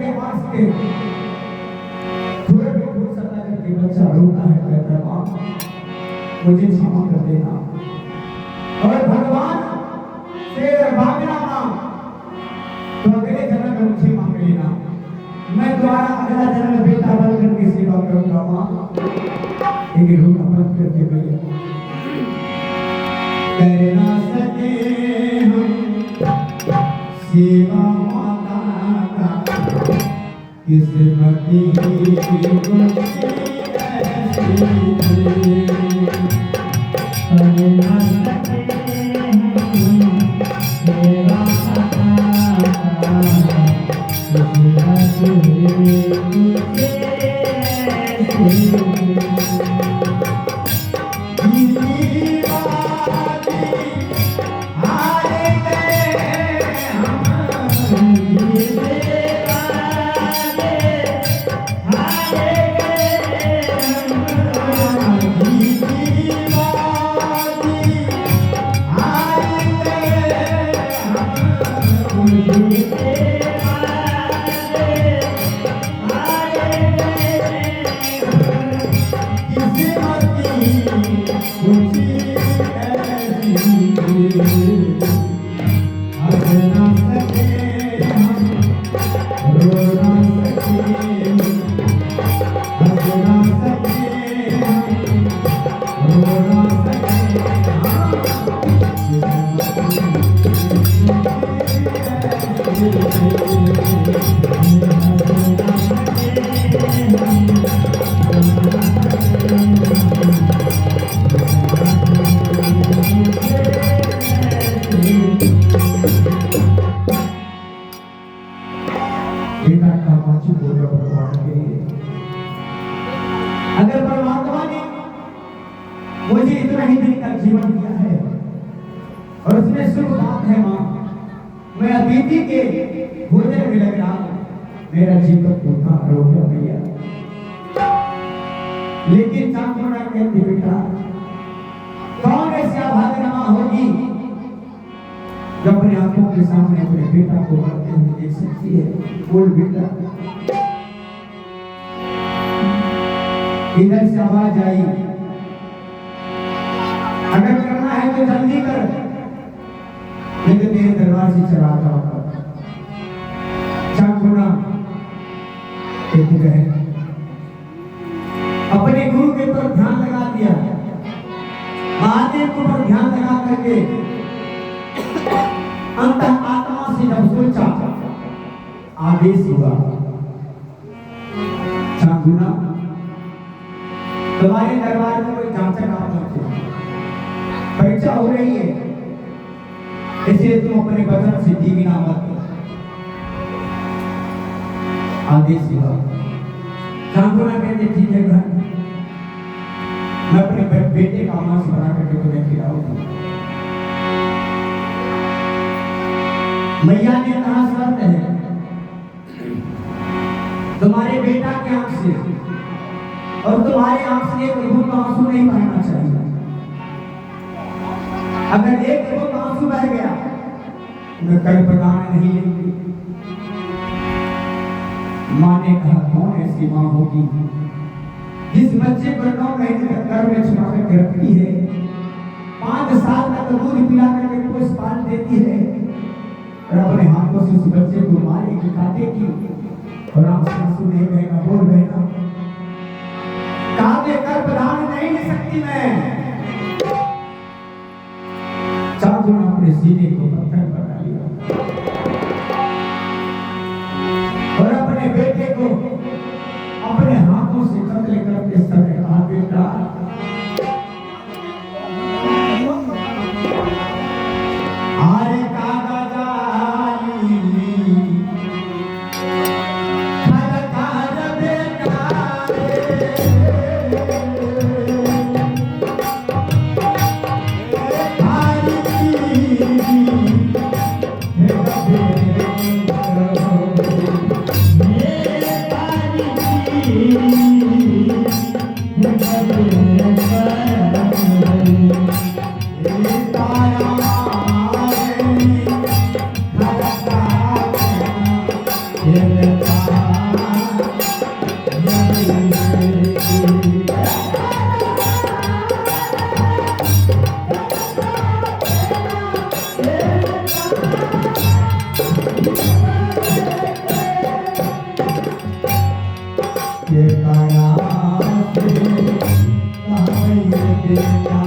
के पास के थोड़े भी दूर सता करके बच्चा रोता है, कहता है माँ मुझे क्षमा कर देना। और भगवान से मांगना माँ तो अगले जन्म में मुझे मांग लेना, मैं तुम्हारा अगला जन्म बेटा बन करके सेवा करूंगा माँ। लेकिन रोना बंद करके बोले कर ना सके हम सेवा माता का, किस्मती अगर परमात्मा ने मुझे इतना ही दिन का जीवन दिया है और उसमें शुभ बात है माँ, मैं अतिथि के भोजन में लग रहा हूँ, मेरा जीवन उद्धार हो गया भैया। लेकिन चांदोना कहती बेटा कौन ऐसी अभागनमा होगी जो अपने आंखों के सामने अपने बेटा को मरते हुए देख सकती है। बोल बेटा, इधर से आवाज आई, अगर करना है तो जल्दी कर, नहीं तो तेरे दरबार से चला जाऊंगा। चांदोना कहती है अपने गुरु के ऊपर ध्यान लगा दिया, महादेव के ऊपर ध्यान लगा करके अंत आत्मा से जब सोचा आदेश हुआ, चांदोना तुम्हारे दरबार में कोई जांचक आ पहुंचे, परीक्षा हो रही है, इसलिए तुम अपने बचन से दीविना मत। आदेश हुआ। चांदोना कहते ठीक है घर मैं अपने बेटे का मांस बना करके तुम्हें खिलाऊंगा। मैया ने कहा शर्त है तुम्हारे बेटा के आंख से और तुम्हारे आंख से एक बूंद आंसू नहीं बहना चाहिए। अगर एक बूंद आंसू बह गया मैं कई प्रकार नहीं लेंगी। माँ ने कहा कौन ऐसी माँ होगी जिस बच्चे को 9 महीने तक गर्भ में छुपा करके रखती है, 5 साल तक दूध पिला करके पोष पाल देती है और अपने हाथों से उस बच्चे को मारेगी, काटेगी और आंसू नहीं बहेगा। बोल बहेगा काटे कर प्रदान नहीं ले सकती मैं। चांदोना अपने सीने को पत्थर बना लिया और अपने बेटे को अपने हाथों से कत्ल करते समय कहा बेटा आरे कागा जाली ये काया से कहाई बेटा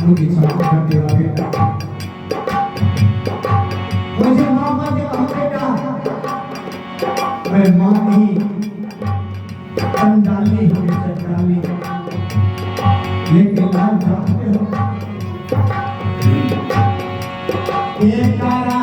मुझे क्षमा कर देगा बेटा, मुझे माफ कर देगा बेटा। मैं मां नहीं अनजानी हूँ सच्चाई, लेकिन लाल जानते हो ये कारा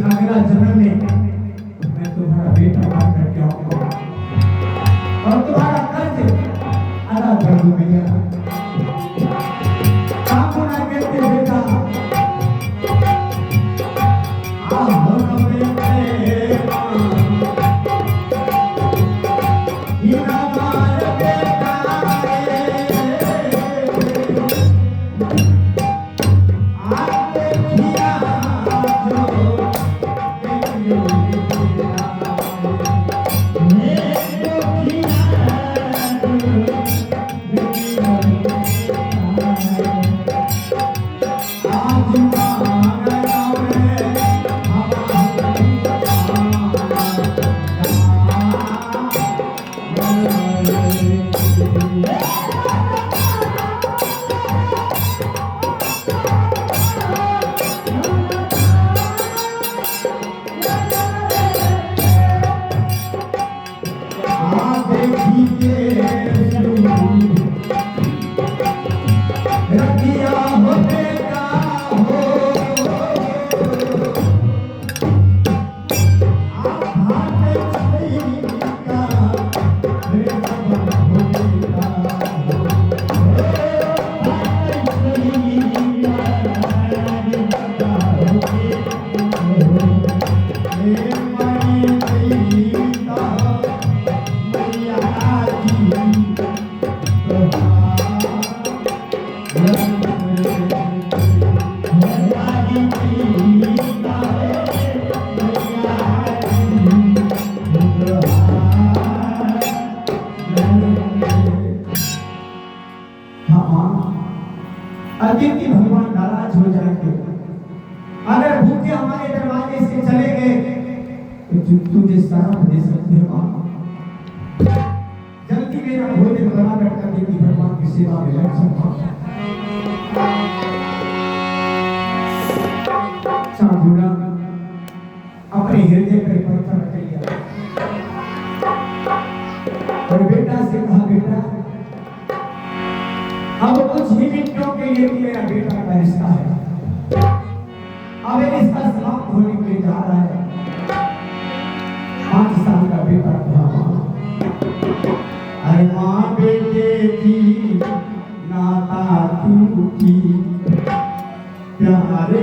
अगला जन्म में मैं तुम्हारा बेटा बन करके आऊंगा और तुम्हारा कर्ज अदा कर दूंगा। आपको ना कहते बेटा अतिथि भगवान नाराज हो जाएंगे। अगर भूखे हमारे दरवाजे से चले गए तो तुझे शराब दे सकते हो। जल्दी मेरा भोजन बना कर अतिथि भगवान की सेवा में लग सकता। साधुरा अपने हृदय पर पत्थर रख लिया और बेटा से कहा बेटा अब कुछ ही मिनटों के लिए मेरा बेटा का रिश्ता है, अब ये रिश्ता समाप्त होने के लिए जा रहा है। 5 साल का बेटा था। अरे माँ बेटे की नाता दूंगी प्यार